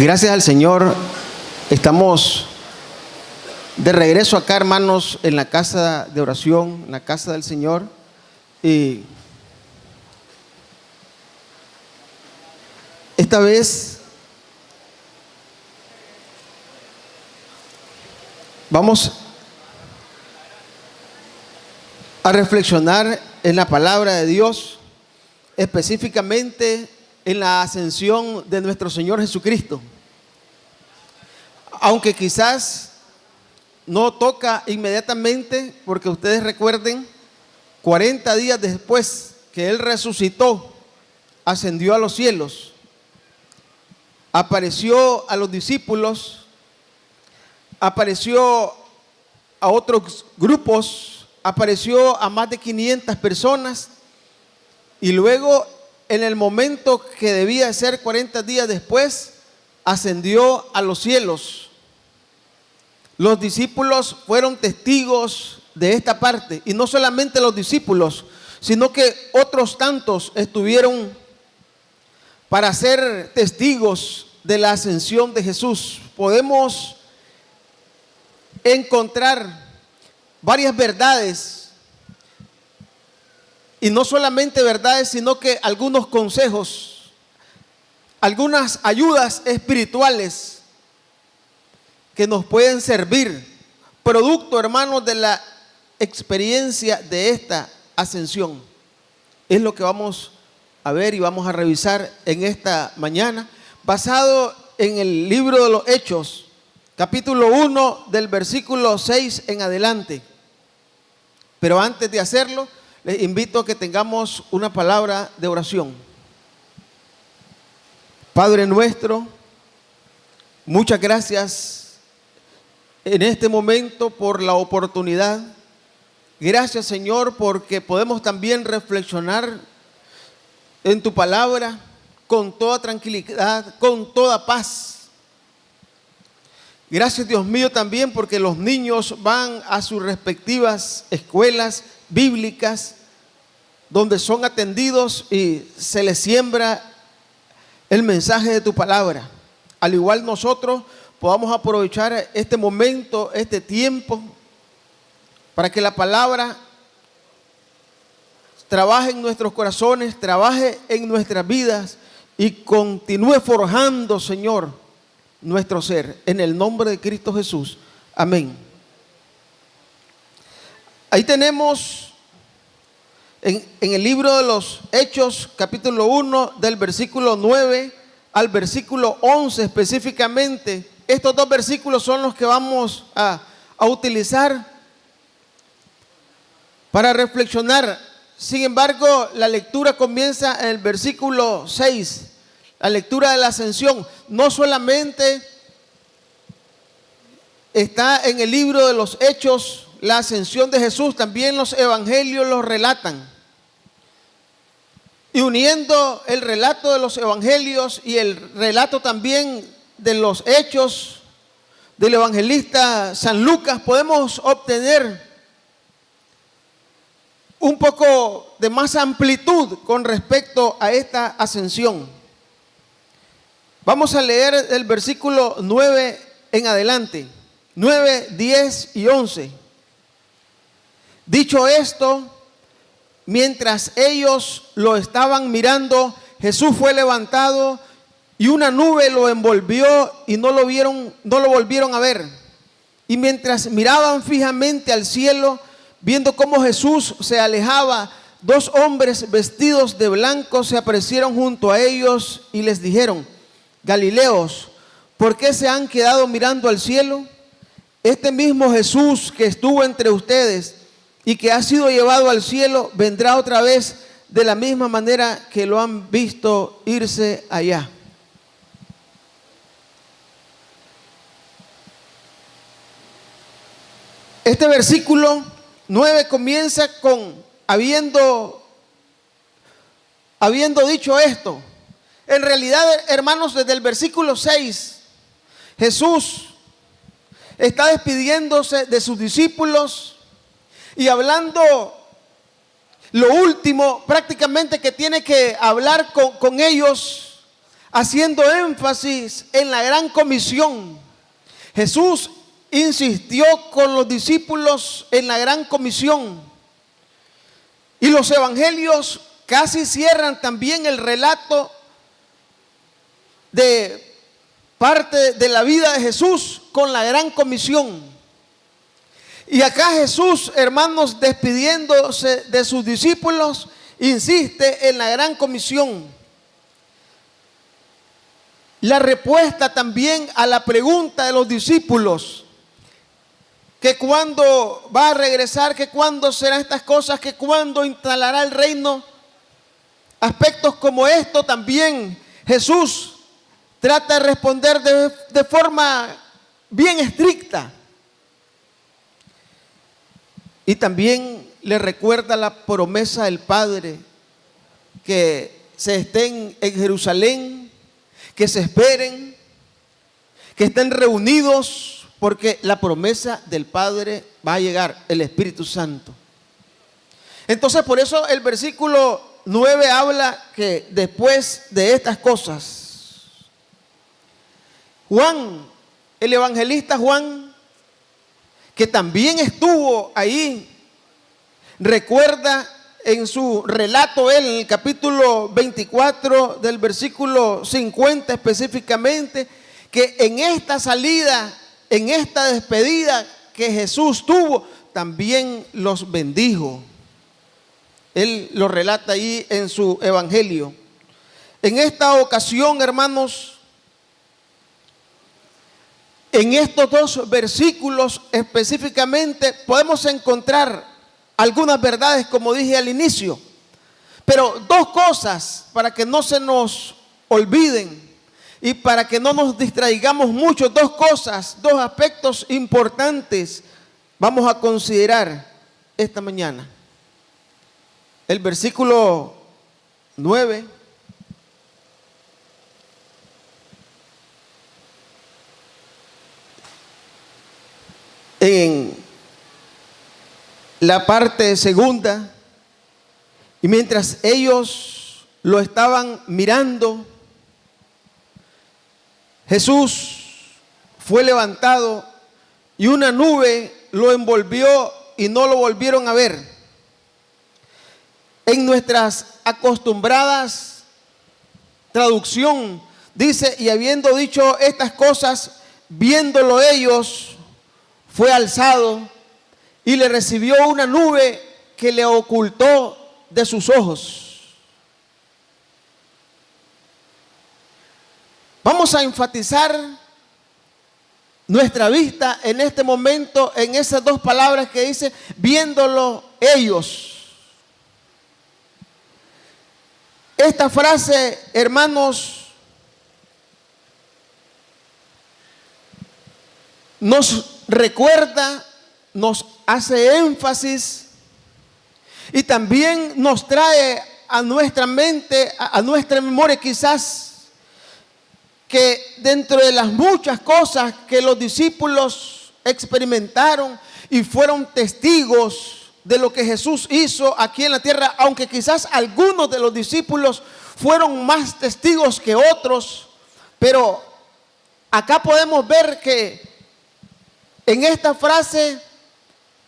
Gracias al Señor, estamos de regreso acá, hermanos, en la casa de oración, en la casa del Señor. Y esta vez vamos a reflexionar en la palabra de Dios, específicamente en la ascensión de nuestro Señor Jesucristo. Aunque quizás no toca inmediatamente, porque ustedes recuerden, 40 días después que Él resucitó, ascendió a los cielos, apareció a los discípulos, apareció a otros grupos, apareció a más de 500 personas, y luego en el momento que debía ser 40 días después, ascendió a los cielos. Los discípulos fueron testigos de esta parte, y no solamente los discípulos, sino que otros tantos estuvieron para ser testigos de la ascensión de Jesús. Podemos encontrar varias verdades, y no solamente verdades, sino que algunos consejos, algunas ayudas espirituales que nos pueden servir, producto, hermanos, de la experiencia de esta ascensión. Es lo que vamos a ver y vamos a revisar en esta mañana, basado en el libro de los Hechos, capítulo 1, del versículo 6 en adelante. Pero antes de hacerlo, les invito a que tengamos una palabra de oración. Padre nuestro, muchas gracias en este momento por la oportunidad. Gracias, Señor, porque podemos también reflexionar en tu palabra con toda tranquilidad, con toda paz. Gracias, Dios mío, también porque los niños van a sus respectivas escuelas bíblicas, donde son atendidos y se les siembra el mensaje de tu palabra. Al igual nosotros podamos aprovechar este momento, este tiempo, para que la palabra trabaje en nuestros corazones, trabaje en nuestras vidas y continúe forjando, Señor, nuestro ser. En el nombre de Cristo Jesús. Amén. Ahí tenemos en el libro de los Hechos, capítulo 1, del versículo 9 al versículo 11 específicamente. Estos dos versículos son los que vamos a utilizar para reflexionar. Sin embargo, la lectura comienza en el versículo 6, la lectura de la ascensión. No solamente está en el libro de los Hechos la ascensión de Jesús, también los evangelios los relatan. Y uniendo el relato de los evangelios y el relato también de los hechos del evangelista San Lucas, podemos obtener un poco de más amplitud con respecto a esta ascensión. Vamos a leer el versículo 9 en adelante, 9, 10 y 11. Dicho esto, mientras ellos lo estaban mirando, Jesús fue levantado y una nube lo envolvió y no lo volvieron a ver. Y mientras miraban fijamente al cielo, viendo cómo Jesús se alejaba, dos hombres vestidos de blanco se aparecieron junto a ellos y les dijeron: Galileos, ¿por qué se han quedado mirando al cielo? Este mismo Jesús que estuvo entre ustedes y que ha sido llevado al cielo, vendrá otra vez de la misma manera que lo han visto irse allá. Este versículo 9 comienza con habiendo dicho esto. En realidad, hermanos, desde el versículo 6, Jesús está despidiéndose de sus discípulos y hablando lo último prácticamente que tiene que hablar con ellos haciendo énfasis en la gran comisión. Jesús insistió con los discípulos en la gran comisión. Y los evangelios casi cierran también el relato de parte de la vida de Jesús con la gran comisión. Y acá Jesús, hermanos, despidiéndose de sus discípulos, insiste en la gran comisión. La respuesta también a la pregunta de los discípulos, que cuándo va a regresar, que cuándo serán estas cosas, que cuándo instalará el reino. Aspectos como esto también Jesús trata de responder de forma bien estricta. Y también le recuerda la promesa del Padre, que se estén en Jerusalén, que se esperen, que estén reunidos, porque la promesa del Padre va a llegar, el Espíritu Santo. Entonces, por eso el versículo 9 habla que después de estas cosas, Juan, el evangelista Juan, que también estuvo ahí, recuerda en su relato, él en el capítulo 24 del versículo 50 específicamente, que en esta salida, en esta despedida que Jesús tuvo, también los bendijo. Él lo relata ahí en su evangelio. En esta ocasión, hermanos, en estos dos versículos específicamente podemos encontrar algunas verdades, como dije al inicio, pero dos cosas para que no se nos olviden y para que no nos distraigamos mucho. Dos cosas, dos aspectos importantes vamos a considerar esta mañana. El versículo 9 en la parte segunda, y mientras ellos lo estaban mirando, Jesús fue levantado y una nube lo envolvió y no lo volvieron a ver. En nuestras acostumbradas traducción dice: y habiendo dicho estas cosas, viéndolo ellos, fue alzado y le recibió una nube que le ocultó de sus ojos. Vamos a enfatizar nuestra vista en este momento en esas dos palabras que dice: viéndolo ellos. Esta frase, hermanos, nos recuerda, nos hace énfasis y también nos trae a nuestra mente, a nuestra memoria quizás, que dentro de las muchas cosas que los discípulos experimentaron y fueron testigos de lo que Jesús hizo aquí en la tierra, aunque quizás algunos de los discípulos fueron más testigos que otros, pero acá podemos ver que en esta frase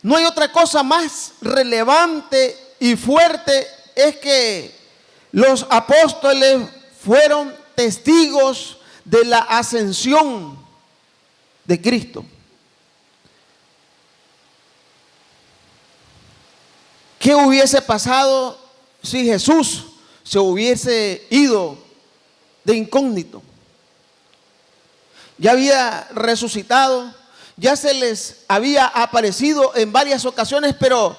no hay otra cosa más relevante y fuerte, es que los apóstoles fueron testigos de la ascensión de Cristo. ¿Qué hubiese pasado si Jesús se hubiese ido de incógnito? Ya había resucitado, ya se les había aparecido en varias ocasiones, pero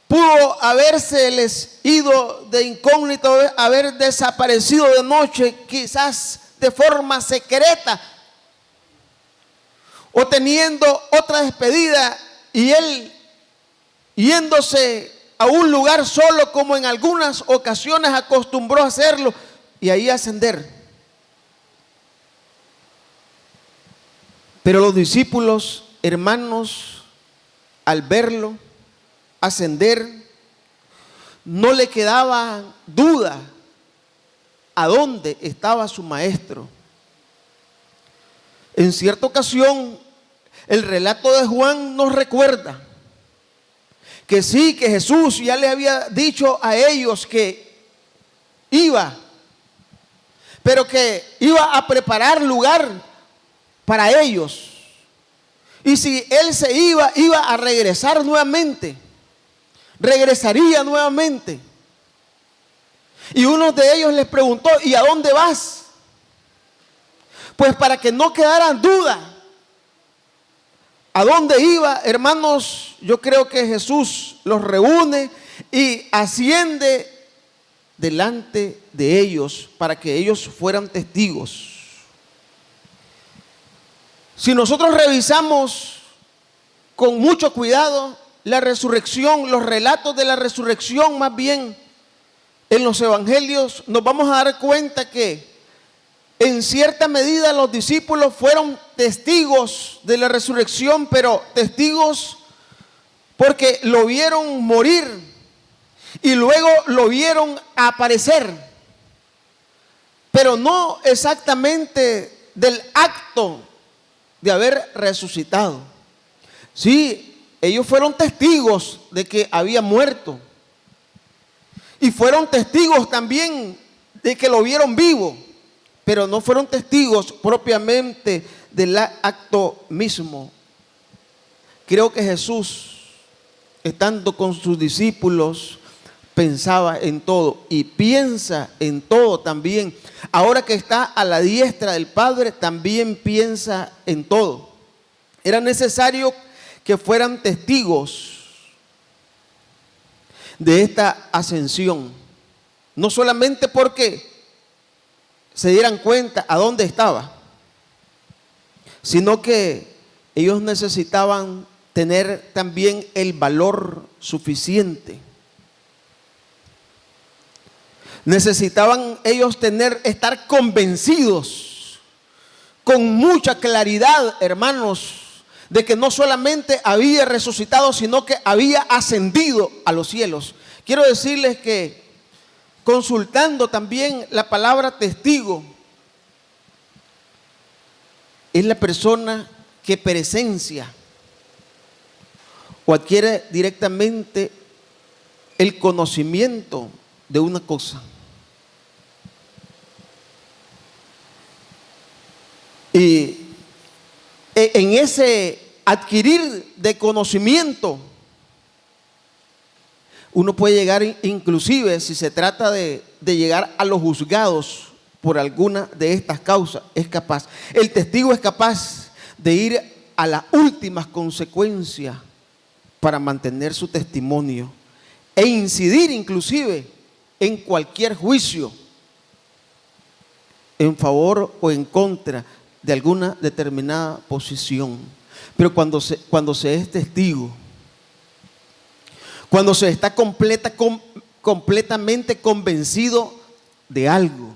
pudo habérseles ido de incógnito, haber desaparecido de noche, quizás de forma secreta, o teniendo otra despedida y él yéndose a un lugar solo, como en algunas ocasiones acostumbró a hacerlo, y ahí ascender. Pero los discípulos, hermanos, al verlo ascender, no le quedaba duda a dónde estaba su maestro. En cierta ocasión, el relato de Juan nos recuerda que sí, que Jesús ya le había dicho a ellos que iba, pero que iba a preparar lugar para ellos. Y si él se iba a regresar nuevamente, regresaría nuevamente. Y uno de ellos les preguntó: ¿y a dónde vas? Pues para que no quedaran dudas a dónde iba, hermanos, yo creo que Jesús los reúne y asciende delante de ellos para que ellos fueran testigos. Si nosotros revisamos con mucho cuidado la resurrección, los relatos de la resurrección más bien en los evangelios, nos vamos a dar cuenta que en cierta medida los discípulos fueron testigos de la resurrección, pero testigos porque lo vieron morir y luego lo vieron aparecer, pero no exactamente del acto de haber resucitado. Sí, ellos fueron testigos de que había muerto y fueron testigos también de que lo vieron vivo, pero no fueron testigos propiamente del acto mismo. Creo que Jesús, estando con sus discípulos, pensaba en todo y piensa en todo también. Ahora que está a la diestra del Padre, también piensa en todo. Era necesario que fueran testigos de esta ascensión, no solamente porque se dieran cuenta a dónde estaba, sino que ellos necesitaban tener también el valor suficiente. Necesitaban ellos estar convencidos con mucha claridad, hermanos, de que no solamente había resucitado, sino que había ascendido a los cielos. Quiero decirles que consultando también la palabra testigo, es la persona que presencia o adquiere directamente el conocimiento de una cosa. Y en ese adquirir de conocimiento, uno puede llegar, inclusive si se trata de llegar a los juzgados por alguna de estas causas, es capaz. El testigo es capaz de ir a las últimas consecuencias para mantener su testimonio e incidir inclusive en cualquier juicio en favor o en contra de alguna determinada posición. Pero cuando se es testigo, cuando se está completamente convencido de algo,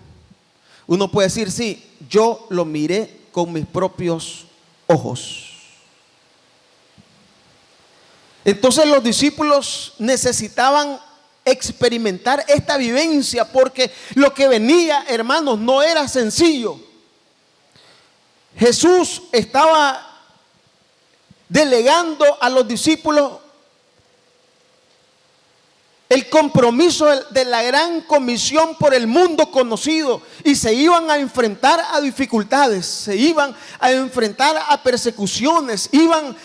uno puede decir: sí, yo lo miré con mis propios ojos. Entonces los discípulos necesitaban experimentar esta vivencia, porque lo que venía, hermanos, no era sencillo. Jesús estaba delegando a los discípulos el compromiso de la gran comisión por el mundo conocido, y se iban a enfrentar a dificultades, se iban a enfrentar a persecuciones, iban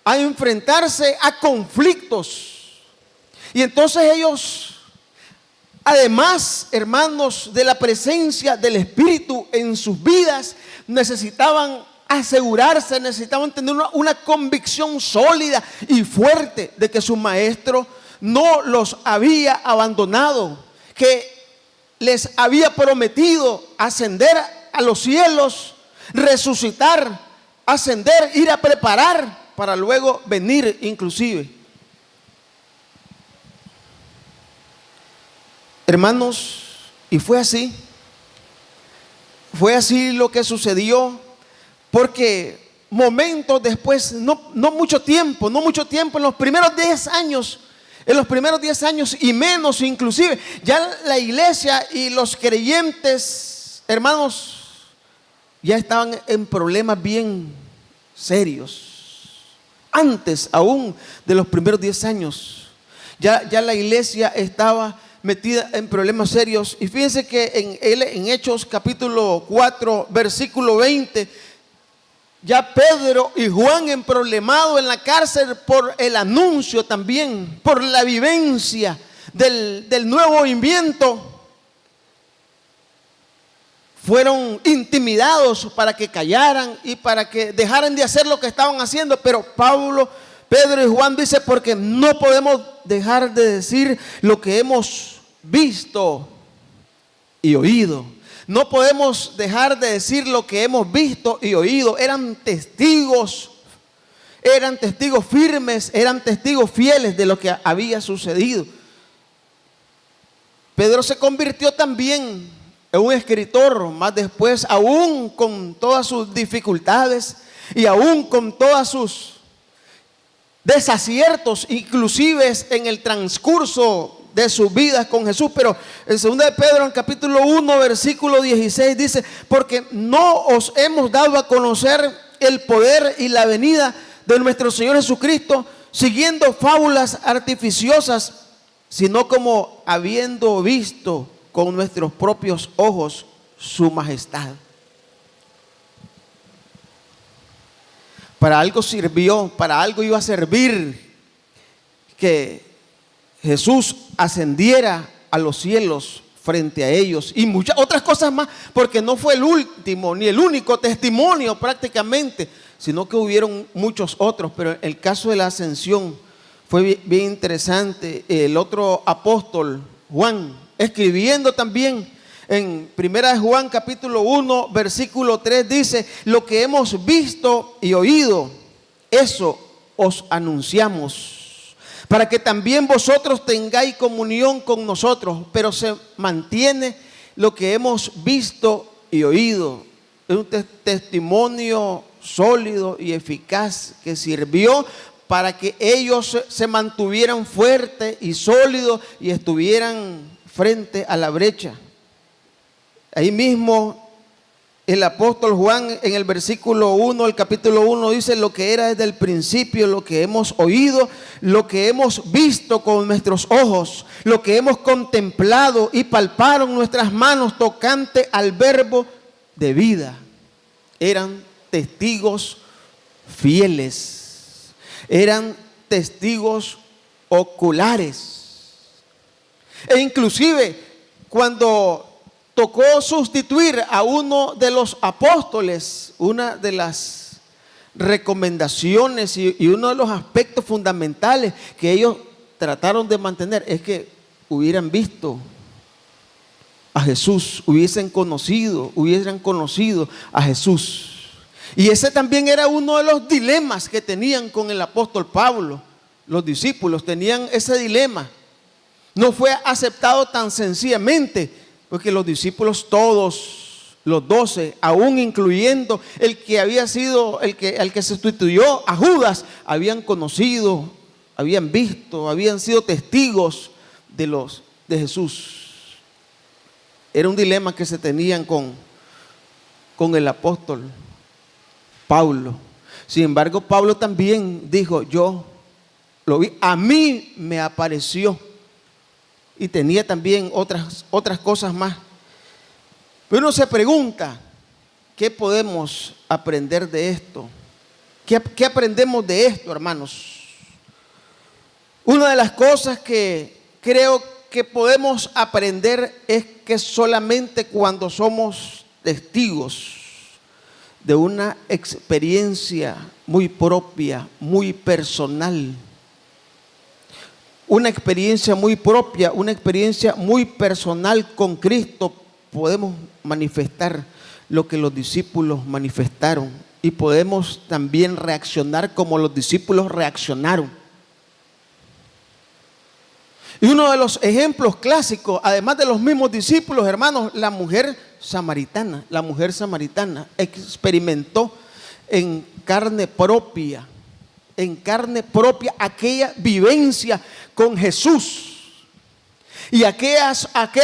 a enfrentarse a conflictos. Y entonces ellos, además, hermanos, de la presencia del Espíritu en sus vidas, necesitaban asegurarse, necesitaban tener una convicción sólida y fuerte de que su maestro no los había abandonado, que les había prometido ascender a los cielos, resucitar, ascender, ir a preparar para luego venir inclusive. Hermanos, y fue así lo que sucedió, porque momentos después, no mucho tiempo, en los primeros 10 años, En los primeros 10 años y menos inclusive, ya la iglesia y los creyentes, hermanos, ya estaban en problemas bien serios. Antes aún de los primeros 10 años, ya la iglesia estaba metida en problemas serios. Y fíjense que en Hechos capítulo 4, versículo 20, ya Pedro y Juan emproblemados en la cárcel por el anuncio también, por la vivencia del nuevo movimiento, fueron intimidados para que callaran y para que dejaran de hacer lo que estaban haciendo. Pero Pedro y Juan dice, porque no podemos dejar de decir lo que hemos visto y oído. No podemos dejar de decir lo que hemos visto y oído. Eran testigos firmes, eran testigos fieles de lo que había sucedido. Pedro se convirtió también en un escritor, más después, aún con todas sus dificultades y aún con todas sus desaciertos, inclusive en el transcurso de sus vidas con Jesús. Pero en 2 de Pedro, en capítulo 1, versículo 16 dice, porque no os hemos dado a conocer el poder y la venida de nuestro Señor Jesucristo siguiendo fábulas artificiosas, sino como habiendo visto con nuestros propios ojos su majestad. Para algo sirvió, para algo iba a servir que Jesús ascendiera a los cielos frente a ellos y muchas otras cosas más, porque no fue el último ni el único testimonio prácticamente, sino que hubieron muchos otros. Pero el caso de la ascensión fue bien interesante. El otro apóstol, Juan, escribiendo también en 1 Juan capítulo 1 versículo 3 dice, lo que hemos visto y oído, eso os anunciamos, para que también vosotros tengáis comunión con nosotros. Pero se mantiene lo que hemos visto y oído. Es un testimonio sólido y eficaz que sirvió para que ellos se mantuvieran fuertes y sólidos y estuvieran frente a la brecha. Ahí mismo el apóstol Juan en el versículo 1, el capítulo 1 dice, lo que era desde el principio, lo que hemos oído, lo que hemos visto con nuestros ojos, lo que hemos contemplado y palparon nuestras manos tocante al verbo de vida. Eran testigos fieles, eran testigos oculares. E inclusive cuando tocó sustituir a uno de los apóstoles, una de las recomendaciones y uno de los aspectos fundamentales que ellos trataron de mantener es que hubieran visto a Jesús, hubieran conocido a Jesús. Y ese también era uno de los dilemas que tenían con el apóstol Pablo. Los discípulos tenían ese dilema. No fue aceptado tan sencillamente, porque los discípulos todos, los 12, aún incluyendo el que había sido el que sustituyó a Judas, habían conocido, habían visto, habían sido testigos de Jesús. Era un dilema que se tenían con el apóstol Pablo. Sin embargo, Pablo también dijo, yo lo vi, a mí me apareció. Y tenía también otras cosas más. Pero uno se pregunta, ¿qué podemos aprender de esto? ¿Qué aprendemos de esto, hermanos? Una de las cosas que creo que podemos aprender es que solamente cuando somos testigos de una experiencia muy propia, muy personal, una experiencia muy propia, una experiencia muy personal con Cristo, podemos manifestar lo que los discípulos manifestaron y podemos también reaccionar como los discípulos reaccionaron. Y uno de los ejemplos clásicos, además de los mismos discípulos, hermanos, la mujer samaritana experimentó en carne propia en carne propia aquella vivencia con Jesús. Y aquella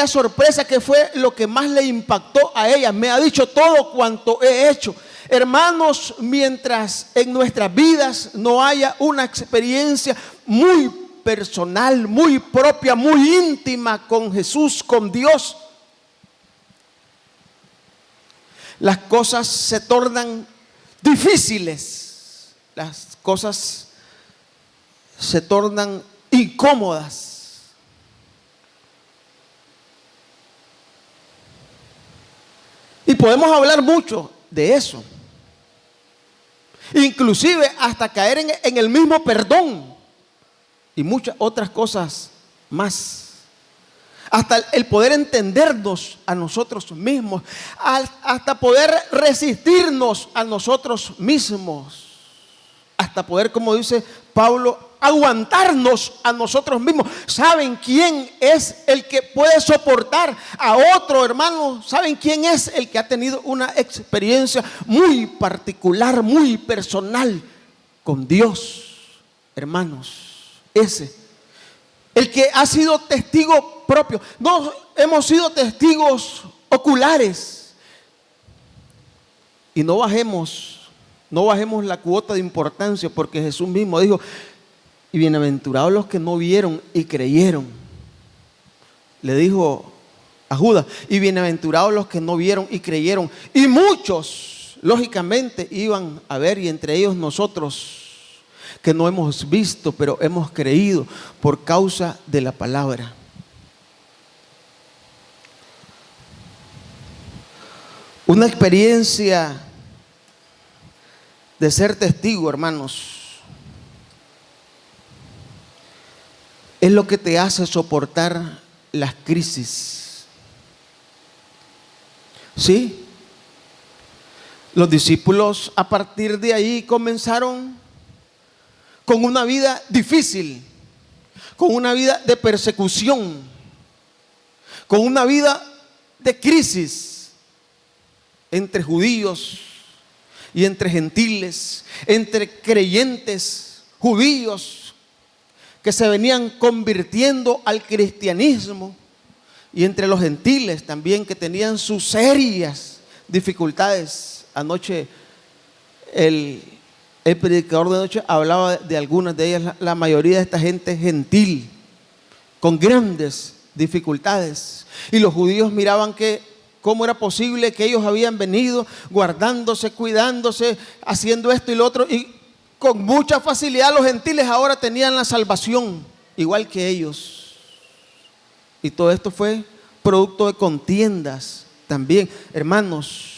sorpresa que fue lo que más le impactó a ella. Me ha dicho todo cuanto he hecho. Hermanos, mientras en nuestras vidas no haya una experiencia muy personal, muy propia, muy íntima con Jesús, con Dios, las cosas se tornan difíciles. Las cosas se tornan incómodas. Y podemos hablar mucho de eso. Inclusive hasta caer en el mismo perdón. Y muchas otras cosas más. Hasta el poder entendernos a nosotros mismos. Hasta poder resistirnos a nosotros mismos. Hasta poder, como dice Pablo, aguantarnos a nosotros mismos. ¿Saben quién es el que puede soportar a otro, hermano? ¿Saben quién es el que ha tenido una experiencia muy particular, muy personal con Dios? Hermanos, ese, el que ha sido testigo propio. No hemos sido testigos oculares. Y no bajemos la cuota de importancia, porque Jesús mismo dijo: y bienaventurados los que no vieron y creyeron. Le dijo a Judas: y bienaventurados los que no vieron y creyeron. Y muchos, lógicamente, iban a ver, y entre ellos nosotros, que no hemos visto, pero hemos creído por causa de la palabra. Una experiencia de ser testigo, hermanos, es lo que te hace soportar las crisis. ¿Sí? Los discípulos a partir de ahí comenzaron con una vida difícil, con una vida de persecución, con una vida de crisis entre judíos y entre gentiles, entre creyentes judíos que se venían convirtiendo al cristianismo, y entre los gentiles también, que tenían sus serias dificultades. Anoche el predicador de noche hablaba de algunas de ellas. La mayoría de esta gente gentil, con grandes dificultades, y los judíos miraban que cómo era posible que ellos habían venido guardándose, cuidándose, haciendo esto y lo otro, y con mucha facilidad los gentiles ahora tenían la salvación igual que ellos. Y todo esto fue producto de contiendas también, hermanos.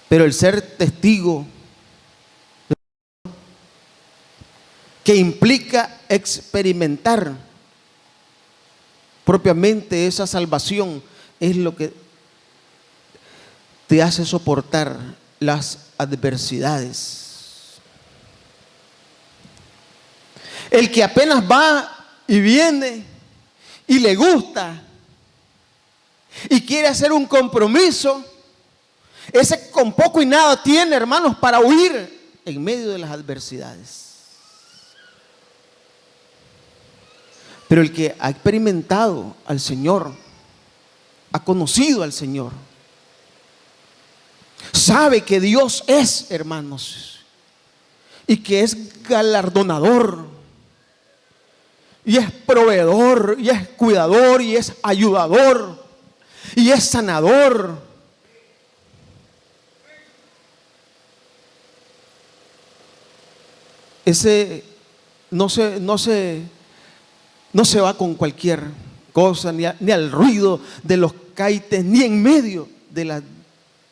Pero el ser testigo, que implica experimentar propiamente esa salvación, es lo que te hace soportar las adversidades. El que apenas va y viene y le gusta y quiere hacer un compromiso, ese con poco y nada tiene, hermanos, para huir en medio de las adversidades. Pero el que ha experimentado al Señor, ha conocido al Señor, sabe que Dios es, hermanos, y que es galardonador, y es proveedor, y es cuidador, y es ayudador, y es sanador. Ese no se va con cualquier cosa, ni al ruido de los caites, ni en medio de las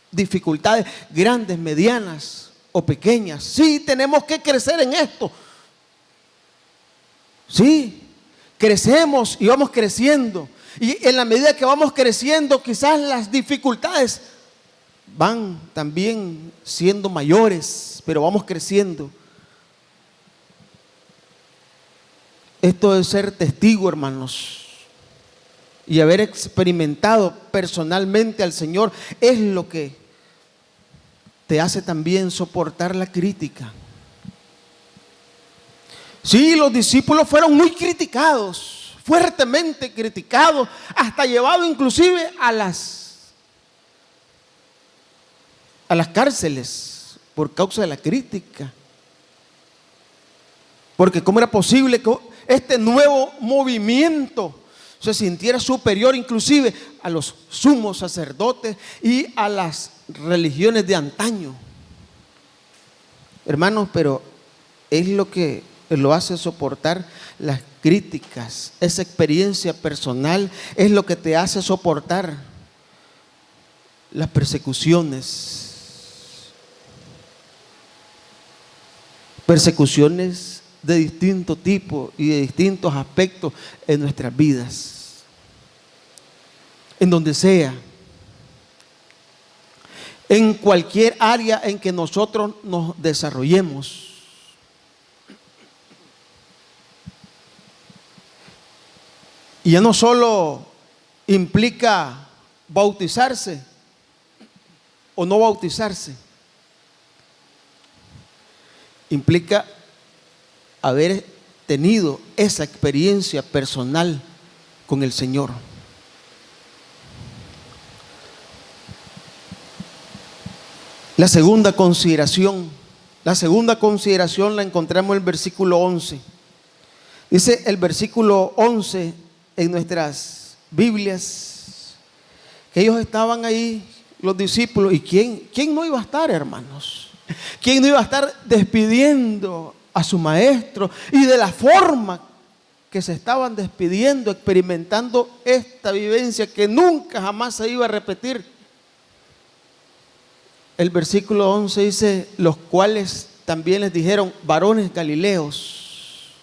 dificultades grandes, medianas o pequeñas. Sí, tenemos que crecer en esto. Sí, crecemos y vamos creciendo. Y en la medida que vamos creciendo, quizás las dificultades van también siendo mayores, pero vamos creciendo. Esto de ser testigo, hermanos, y haber experimentado personalmente al Señor, es lo que te hace también soportar la crítica. Sí, los discípulos fueron muy criticados, fuertemente criticados, hasta llevados inclusive a las cárceles por causa de la crítica. Porque ¿cómo era posible que este nuevo movimiento se sintiera superior inclusive a los sumos sacerdotes y a las religiones de antaño? Hermanos, pero es lo que lo hace soportar las críticas. Esa experiencia personal es lo que te hace soportar las persecuciones. Persecuciones de distinto tipo y de distintos aspectos en nuestras vidas, en donde sea, en cualquier área en que nosotros nos desarrollemos. Y ya no solo implica bautizarse o no bautizarse, implica haber tenido esa experiencia personal con el Señor. La segunda consideración la encontramos en el versículo 11. Dice el versículo 11 en nuestras Biblias que ellos estaban ahí, los discípulos, y ¿quién no iba a estar, hermanos? ¿Quién no iba a estar despidiendo a su maestro? Y de la forma que se estaban despidiendo, experimentando esta vivencia que nunca jamás se iba a repetir. El versículo 11 dice: los cuales también les dijeron: varones galileos,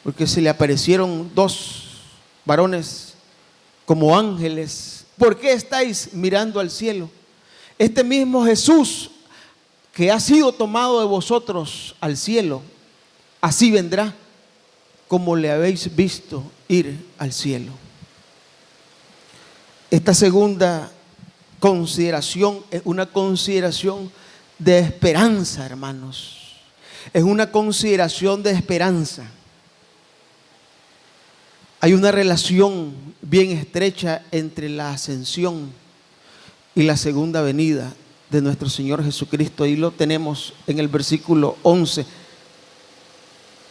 porque se le aparecieron dos varones como ángeles. ¿Por qué estáis mirando al cielo? Este mismo Jesús que ha sido tomado de vosotros al cielo, así vendrá como le habéis visto ir al cielo. Esta segunda consideración es una consideración de esperanza, hermanos. Es una consideración de esperanza. Hay una relación bien estrecha entre la ascensión y la segunda venida de nuestro Señor Jesucristo. Ahí lo tenemos en el versículo 11.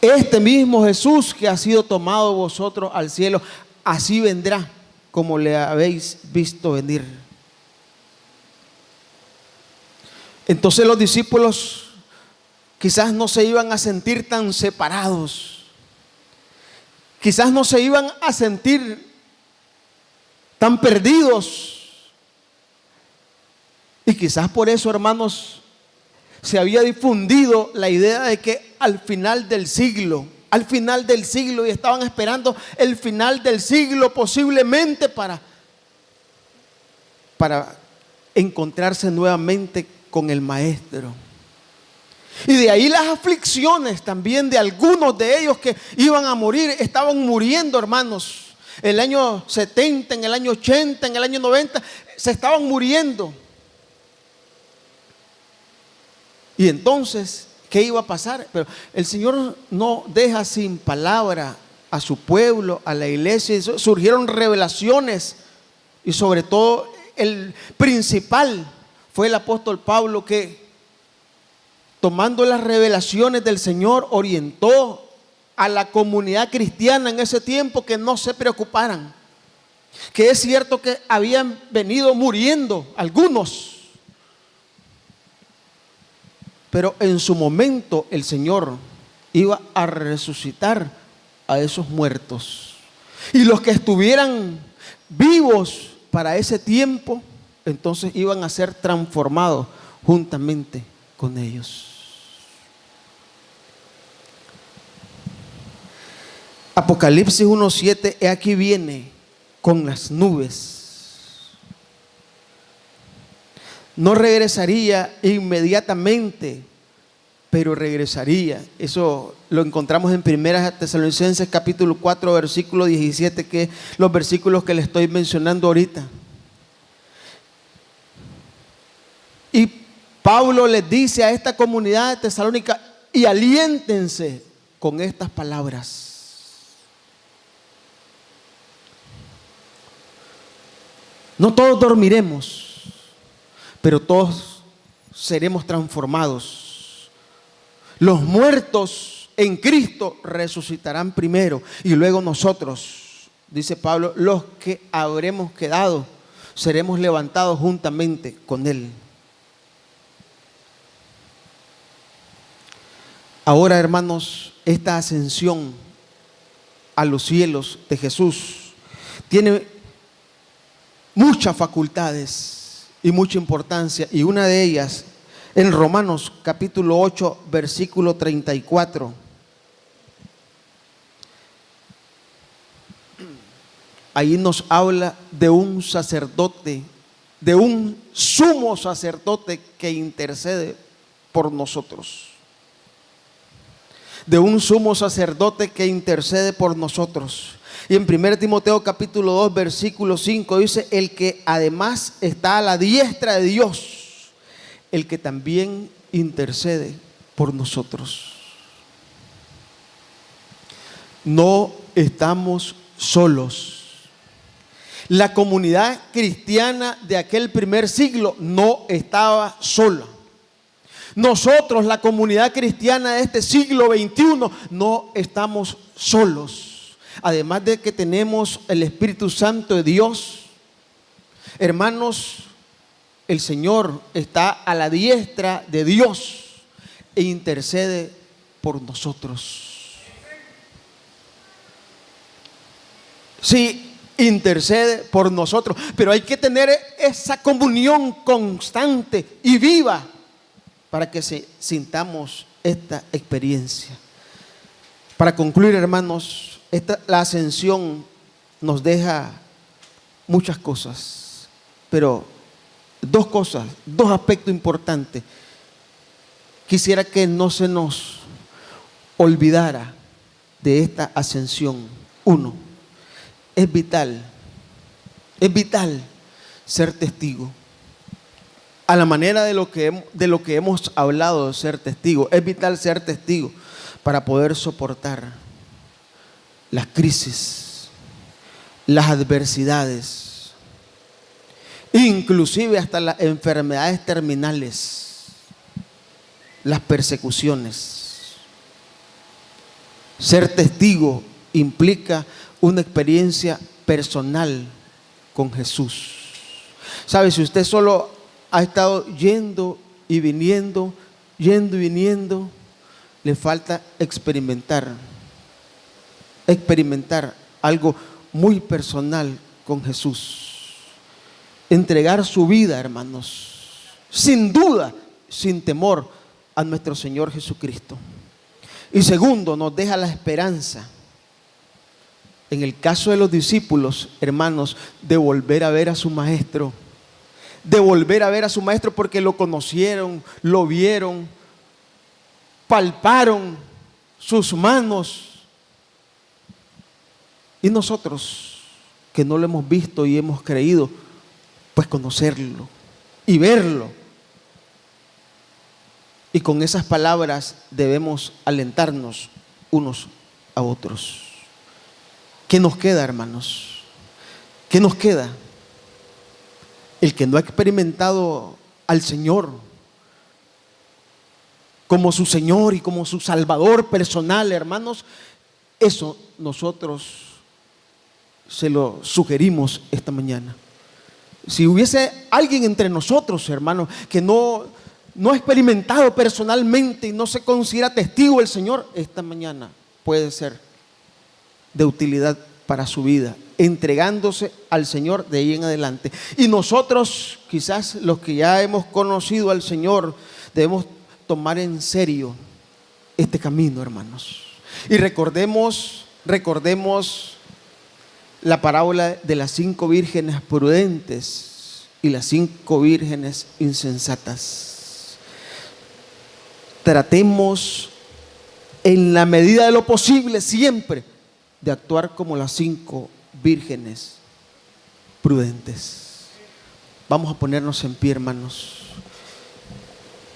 Este mismo Jesús que ha sido tomado vosotros al cielo, así vendrá como le habéis visto venir. Entonces los discípulos quizás no se iban a sentir tan separados, quizás no se iban a sentir tan perdidos. Y quizás por eso, hermanos, se había difundido la idea de que al final del siglo, y estaban esperando el final del siglo posiblemente para encontrarse nuevamente con el Maestro. Y de ahí las aflicciones también de algunos de ellos que iban a morir, estaban muriendo, hermanos. En el año 70, en el año 80, en el año 90, se estaban muriendo. Y entonces, ¿qué iba a pasar? Pero el Señor no deja sin palabra a su pueblo, a la iglesia. Surgieron revelaciones y sobre todo el principal fue el apóstol Pablo, que tomando las revelaciones del Señor orientó a la comunidad cristiana en ese tiempo que no se preocuparan, que es cierto que habían venido muriendo algunos, pero en su momento el Señor iba a resucitar a esos muertos. Y los que estuvieran vivos para ese tiempo, entonces iban a ser transformados juntamente con ellos. Apocalipsis 1:7, aquí viene con las nubes. No regresaría inmediatamente, pero regresaría. Eso lo encontramos en 1 Tesalonicenses capítulo 4 versículo 17, que es los versículos que le estoy mencionando ahorita. Y Pablo les dice a esta comunidad de Tesalónica: y aliéntense con estas palabras. No todos dormiremos, pero todos seremos transformados. Los muertos en Cristo resucitarán primero, y luego nosotros, dice Pablo, los que habremos quedado, seremos levantados juntamente con Él. Ahora, hermanos, esta ascensión a los cielos de Jesús tiene muchas facultades y mucha importancia, y una de ellas en Romanos capítulo 8 versículo 34. Ahí nos habla de un sacerdote, de un sumo sacerdote que intercede por nosotros. De un sumo sacerdote que intercede por nosotros. Y en 1 Timoteo capítulo 2 versículo 5 dice: el que además está a la diestra de Dios, el que también intercede por nosotros. No estamos solos. La comunidad cristiana de aquel primer siglo no estaba sola. Nosotros, la comunidad cristiana de este siglo XXI, no estamos solos. Además de que tenemos el Espíritu Santo de Dios, hermanos, el Señor está a la diestra de Dios e intercede por nosotros. Sí, intercede por nosotros, pero hay que tener esa comunión constante y viva para que sintamos esta experiencia. Para concluir, hermanos, la ascensión nos deja muchas cosas, pero dos cosas, dos aspectos importantes. Quisiera que no se nos olvidara de esta ascensión. Uno, es vital ser testigo. A la manera de lo que hemos hablado de ser testigo, es vital ser testigo para poder soportar las crisis, las adversidades, inclusive hasta las enfermedades terminales, las persecuciones. Ser testigo implica una experiencia personal con Jesús. ¿Sabe? Si usted solo ha estado yendo y viniendo, le falta experimentar algo muy personal con Jesús. Entregar su vida, hermanos, sin duda, sin temor, a nuestro Señor Jesucristo. Y segundo, nos deja la esperanza, en el caso de los discípulos, hermanos, de volver a ver a su maestro. De volver a ver a su maestro, porque lo conocieron, lo vieron, palparon sus manos. Y nosotros, que no lo hemos visto y hemos creído, pues conocerlo y verlo. Y con esas palabras debemos alentarnos unos a otros. ¿Qué nos queda, hermanos? ¿Qué nos queda? El que no ha experimentado al Señor como su Señor y como su Salvador personal, hermanos, eso nosotros se lo sugerimos esta mañana. Si hubiese alguien entre nosotros, hermanos, que no ha experimentado personalmente y no se considera testigo del Señor, esta mañana puede ser de utilidad para su vida, entregándose al Señor de ahí en adelante. Y nosotros, quizás los que ya hemos conocido al Señor, debemos tomar en serio este camino, hermanos. Y recordemos la parábola de las 5 vírgenes prudentes y las 5 vírgenes insensatas. Tratemos en la medida de lo posible siempre de actuar como las 5 vírgenes prudentes. Vamos a ponernos en pie, hermanos.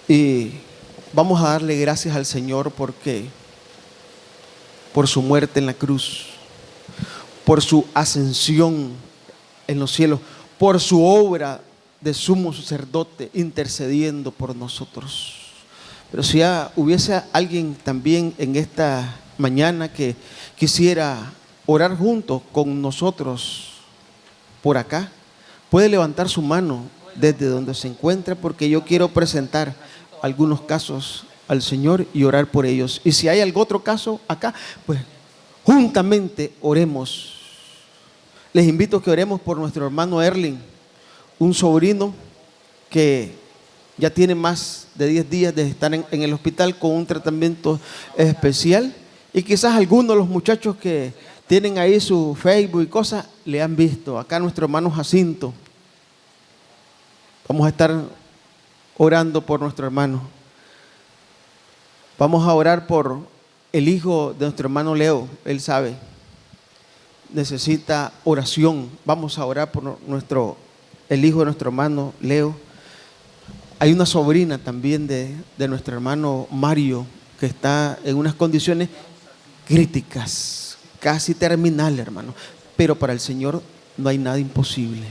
Y vamos a darle gracias al Señor porque por su muerte en la cruz, por su ascensión en los cielos, por su obra de sumo sacerdote intercediendo por nosotros. Pero si hubiese alguien también en esta mañana que quisiera orar junto con nosotros por acá, puede levantar su mano desde donde se encuentra, porque yo quiero presentar algunos casos al Señor y orar por ellos. Y si hay algún otro caso acá, pues juntamente oremos. Les invito a que oremos por nuestro hermano Erling, un sobrino que ya tiene más de 10 días de estar en el hospital con un tratamiento especial. Y quizás algunos de los muchachos que tienen ahí su Facebook y cosas le han visto. Acá nuestro hermano Jacinto. Vamos a estar orando por nuestro hermano. Vamos a orar por el hijo de nuestro hermano Leo. Él sabe, necesita oración. Vamos a orar por el hijo de nuestro hermano Leo. Hay una sobrina también de nuestro hermano Mario que está en unas condiciones críticas, casi terminal, hermano. Pero para el Señor no hay nada imposible.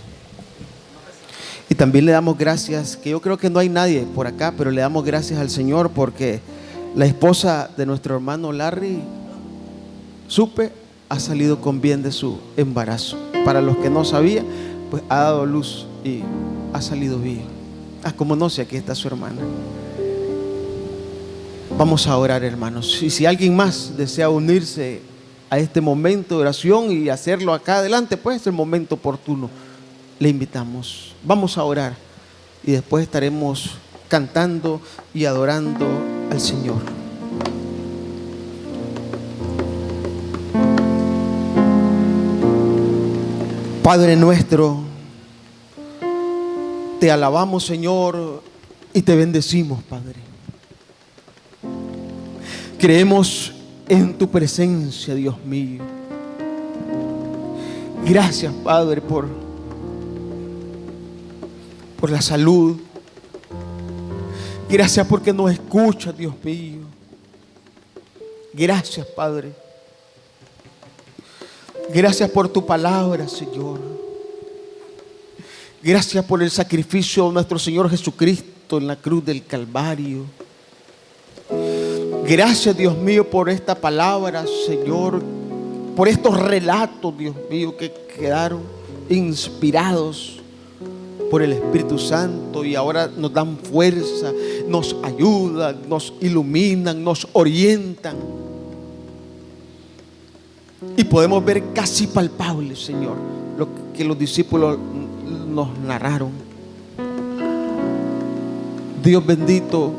Y también le damos gracias, que yo creo que no hay nadie por acá, pero le damos gracias al Señor porque la esposa de nuestro hermano Larry, ha salido con bien de su embarazo. Para los que no sabían, pues ha dado luz y ha salido bien. Como no sé, aquí está su hermana. Vamos a orar, hermanos. Y si alguien más desea unirse a este momento de oración y hacerlo acá adelante, pues es el momento oportuno. Le invitamos. Vamos a orar y después estaremos cantando y adorando al Señor. Padre nuestro, te alabamos, Señor, y te bendecimos, Padre. Creemos en tu presencia, Dios mío. Gracias, Padre, por la salud. Gracias porque nos escuchas, Dios mío. Gracias, Padre. Gracias por tu palabra, Señor. Gracias por el sacrificio de nuestro Señor Jesucristo en la cruz del Calvario. Gracias, Dios mío, por esta palabra, Señor, por estos relatos, Dios mío, que quedaron inspirados por el Espíritu Santo y ahora nos dan fuerza, nos ayudan, nos iluminan, nos orientan. Y podemos ver casi palpable, Señor, lo que los discípulos nos narraron. Dios bendito,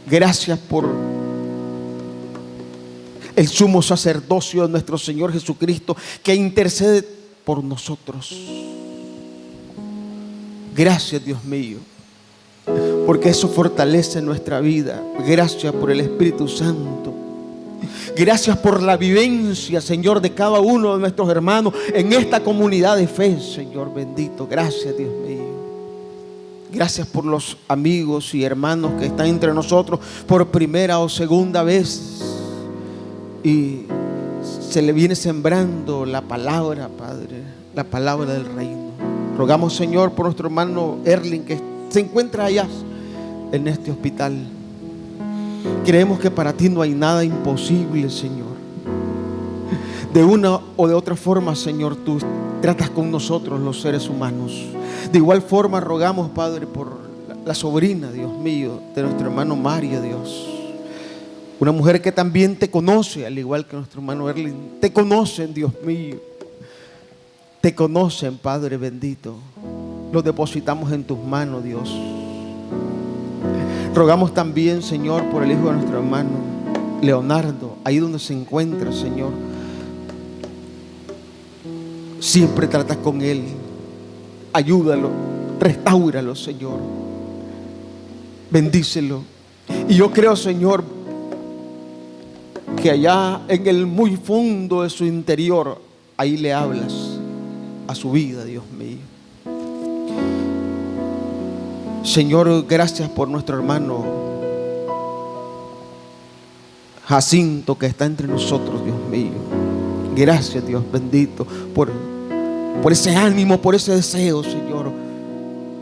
gracias por el sumo sacerdocio de nuestro Señor Jesucristo que intercede por nosotros. Gracias, Dios mío, porque eso fortalece nuestra vida. Gracias por el Espíritu Santo. Gracias por la vivencia, Señor, de cada uno de nuestros hermanos en esta comunidad de fe, Señor bendito. Gracias, Dios mío. Gracias por los amigos y hermanos que están entre nosotros por primera o segunda vez y se le viene sembrando la palabra, Padre, la palabra del reino. Rogamos, Señor, por nuestro hermano Erling que se encuentra allá en este hospital. Creemos que para ti no hay nada imposible, Señor. De una o de otra forma, Señor, tú tratas con nosotros los seres humanos. De igual forma rogamos, Padre, por la sobrina, Dios mío, de nuestro hermano Mario, Dios. Una mujer que también te conoce, al igual que nuestro hermano Erling. Te conocen, Dios mío. Te conocen, Padre bendito. Los depositamos en tus manos, Dios. Rogamos también, Señor, por el hijo de nuestro hermano Leonardo, ahí donde se encuentra, Señor. Siempre tratas con él. Ayúdalo, restáuralo, Señor. Bendícelo. Y yo creo, Señor, que allá en el muy fondo de su interior, ahí le hablas a su vida, Dios mío. Señor, gracias por nuestro hermano Jacinto que está entre nosotros, Dios mío. Gracias, Dios bendito, por ese ánimo, por ese deseo, Señor.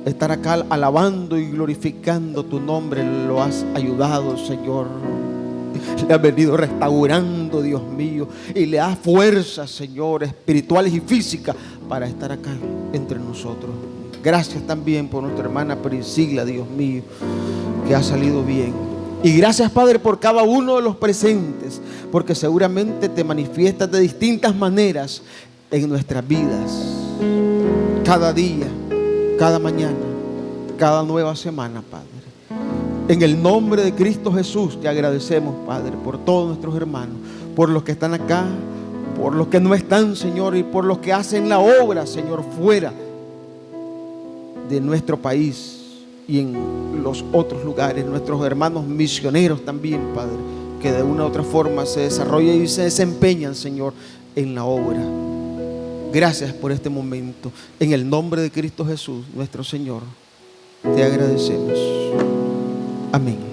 Estar acá alabando y glorificando tu nombre. Lo has ayudado, Señor. Le has venido restaurando, Dios mío, y le das fuerzas, Señor, espirituales y físicas para estar acá entre nosotros. Gracias también por nuestra hermana Priscila, Dios mío, que ha salido bien. Y gracias, Padre, por cada uno de los presentes, porque seguramente te manifiestas de distintas maneras en nuestras vidas, cada día, cada mañana, cada nueva semana, Padre. En el nombre de Cristo Jesús te agradecemos, Padre, por todos nuestros hermanos, por los que están acá, por los que no están, Señor, y por los que hacen la obra, Señor, fuera de nuestro país y en los otros lugares, nuestros hermanos misioneros también, Padre, que de una u otra forma se desarrollan y se desempeñan, Señor, en la obra. Gracias por este momento. En el nombre de Cristo Jesús, nuestro Señor, te agradecemos. Amén.